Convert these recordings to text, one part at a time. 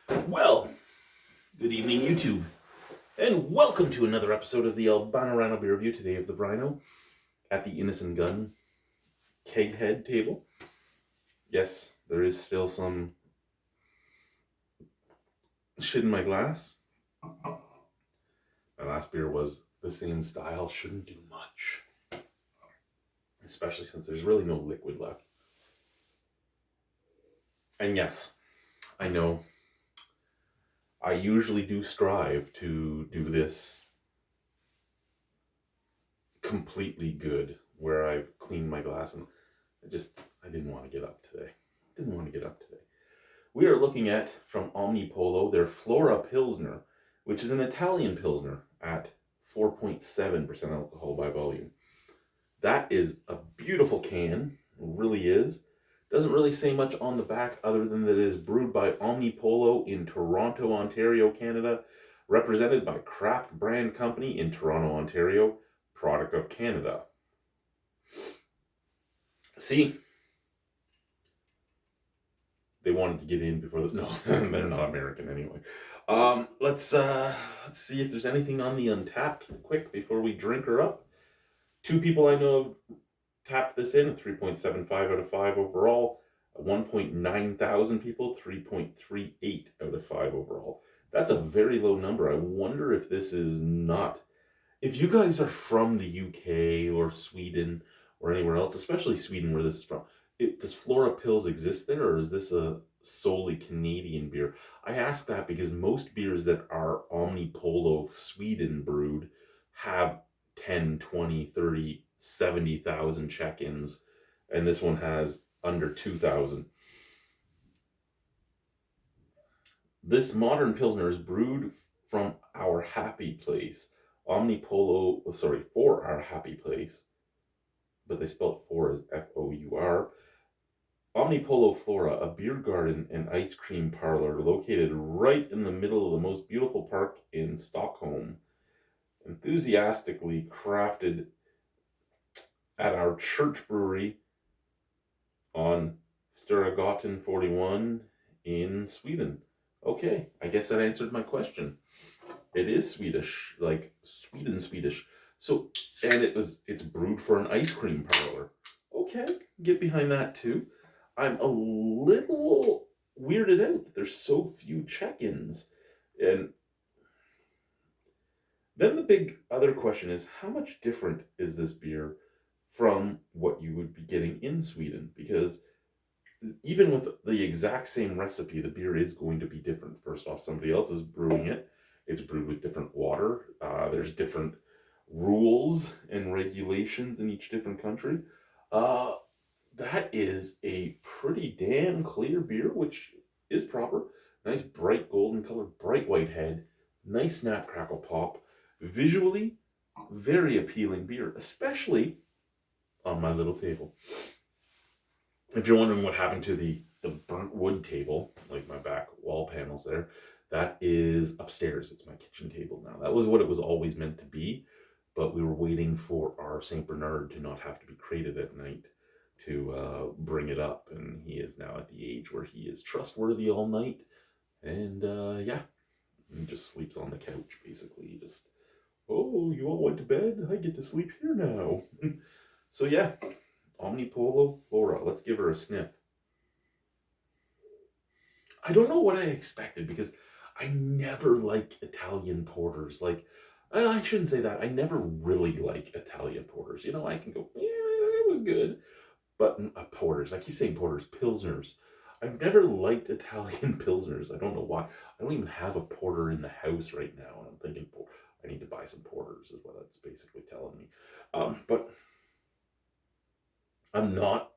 Well, good evening, YouTube, and welcome to another episode of the Albino Rhino Beer Review. Today of the Rhino at the Innocent Gun keg head table. Yes, there is still some shit in my glass. My last beer was the same style, shouldn't do much, especially since there's really no liquid left. And yes, I know I usually do strive to do this completely good, where I've cleaned my glass, and I didn't want to get up today. We are looking at, from Omnipollo, their Flora Pilsner, which is an Italian Pilsner at 4.7% alcohol by volume. That is a beautiful can, it really is. Doesn't really say much on the back other than that it is brewed by Omnipollo in Toronto, Ontario, Canada, represented by Craft Brand Company in Toronto, Ontario, product of Canada. See, they wanted to get in before no, they're not American anyway. Let's see if there's anything on the Untapped quick before we drink her up. 2 people I know have tapped this in, a 3.75 out of 5 overall. 1.9 thousand people, 3.38 out of 5 overall. That's a very low number. I wonder if this is not... If you guys are from the UK or Sweden or anywhere else, especially Sweden where this is from, does Flora Pils exist there, or is this a solely Canadian beer? I ask that because most beers that are Omnipollo Sweden brewed have 10, 20, 30, 70,000 check-ins, and this one has under 2,000. This modern Pilsner is brewed from our happy place. For our happy place, but they spelled for as F-O-U-R. Omnipollo Flora, a beer garden and ice cream parlor located right in the middle of the most beautiful park in Stockholm. Enthusiastically crafted at our church brewery on Sturagatan 41 in Sweden. Okay, I guess that answered my question. It is Swedish, like Swedish. So, and it's brewed for an ice cream parlor. Okay, get behind that too. I'm a little weirded out that there's so few check-ins. And then the big other question is, how much different is this beer from what you would be getting in Sweden? Because even with the exact same recipe, the beer is going to be different. First off, somebody else is brewing it. It's brewed with different water. There's different rules and regulations in each different country. That is a pretty damn clear beer, which is proper. Nice bright golden color, bright white head, nice snap crackle pop. Visually, very appealing beer, especially on my little table. If you're wondering what happened to the burnt wood table, like my back wall panels there, that is upstairs. It's my kitchen table now. That was what it was always meant to be, but we were waiting for our St. Bernard to not have to be crated at night to bring it up, and he is now at the age where he is trustworthy all night, and yeah, he just sleeps on the couch, basically. He just, oh, you all went to bed? I get to sleep here now. So yeah, Omnipollo Flora. Let's give her a sniff. I don't know what I expected, because I never like Italian porters. Like, I shouldn't say that. I never really like Italian porters. You know, I can go, yeah, it was good. But porters, I keep saying porters, pilsners. I've never liked Italian pilsners. I don't know why. I don't even have a porter in the house right now, and I'm thinking I need to buy some porters, is what that's basically telling me. But I'm not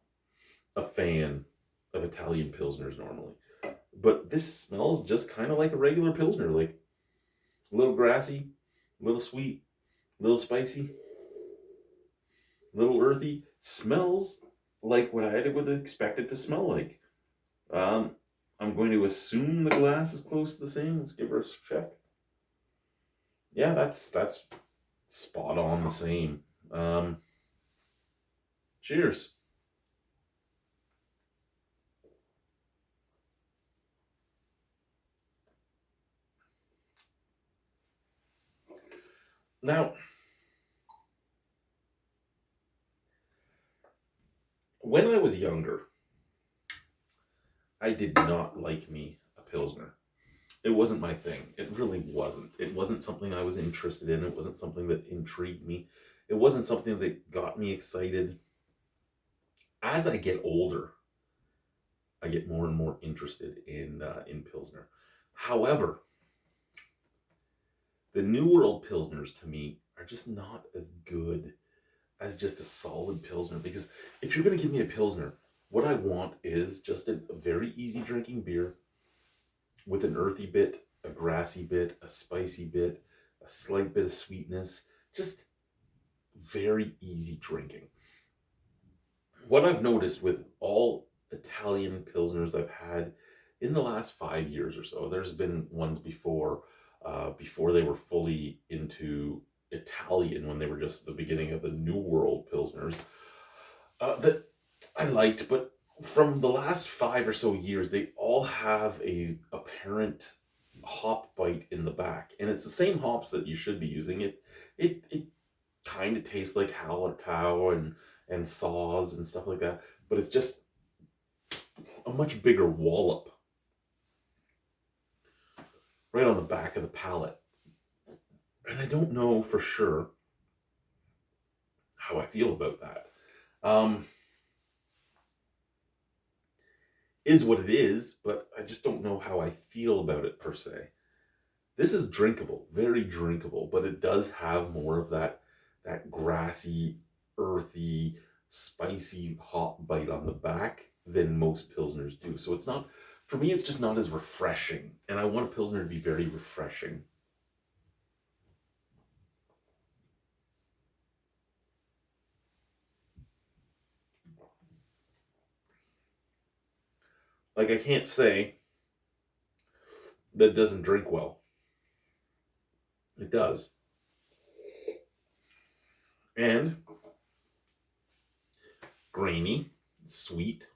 a fan of Italian pilsners normally. But this smells just kind of like a regular pilsner, like a little grassy, a little sweet, a little spicy, a little earthy. Smells like what I would expect it to smell like. I'm going to assume the glass is close to the same. Let's give her a check. Yeah, that's spot on the same. Cheers. Now, when I was younger, I did not like me a Pilsner. It wasn't my thing. It really wasn't. It wasn't something I was interested in. It wasn't something that intrigued me. It wasn't something that got me excited. As I get older, I get more and more interested in Pilsner. However, the New World Pilsners to me are just not as good as just a solid Pilsner. Because if you're going to give me a Pilsner, what I want is just a very easy drinking beer with an earthy bit, a grassy bit, a spicy bit, a slight bit of sweetness. Just very easy drinking. What I've noticed with all Italian Pilsners I've had in the last 5 years or so, there's been ones before they were fully into Italian, when they were just the beginning of the New World Pilsners, that I liked, but from the last 5 or so years, they all have a apparent hop bite in the back, and it's the same hops that you should be using. It kind of tastes like Hallertau and Saws and stuff like that, but it's just a much bigger wallop right on the back of the palate. And I don't know for sure how I feel about that. Is what it is, but I just don't know how I feel about it per se. This is drinkable, very drinkable, but it does have more of that grassy, earthy, spicy hop bite on the back than most Pilsners do. So it's not, for me, it's just not as refreshing. And I want a Pilsner to be very refreshing. Like, I can't say that it doesn't drink well. It does. And grainy, sweet.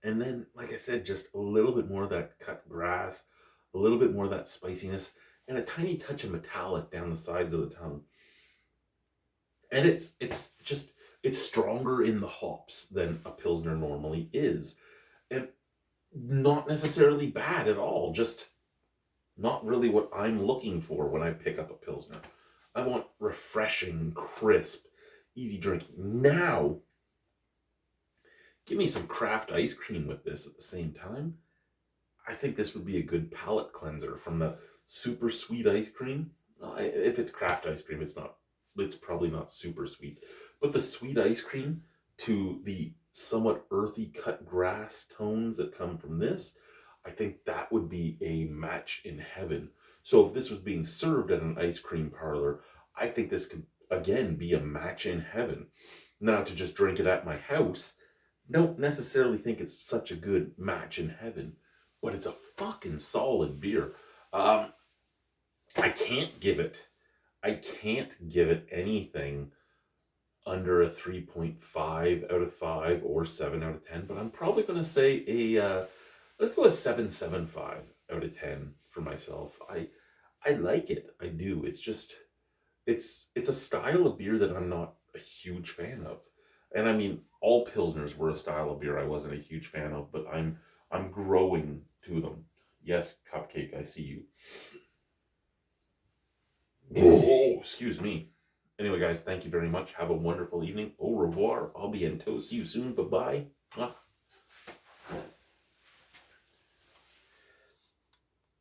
And then, like I said, just a little bit more of that cut grass, a little bit more of that spiciness, and a tiny touch of metallic down the sides of the tongue. And it's stronger in the hops than a Pilsner normally is. And not necessarily bad at all, just not really what I'm looking for when I pick up a Pilsner. I want refreshing, crisp, easy drinking. Now, give me some craft ice cream with this at the same time. I think this would be a good palate cleanser from the super sweet ice cream. If it's craft ice cream, it's probably not super sweet. But the sweet ice cream to the somewhat earthy cut grass tones that come from this, I think that would be a match in heaven. So if this was being served at an ice cream parlor, I think this could, again, be a match in heaven. Now, to just drink it at my house, don't necessarily think it's such a good match in heaven, but it's a fucking solid beer. I can't give it anything under a 3.5 out of 5 or 7 out of 10, but I'm probably going to say let's go a 7.75 out of 10 for myself. I like it. I do. It's just, it's a style of beer that I'm not a huge fan of. And I mean, all Pilsners were a style of beer I wasn't a huge fan of, but I'm growing to them. Yes, Cupcake, I see you. Oh, excuse me. Anyway, guys, thank you very much. Have a wonderful evening. Au revoir. I'll be in tow. See you soon. Bye-bye.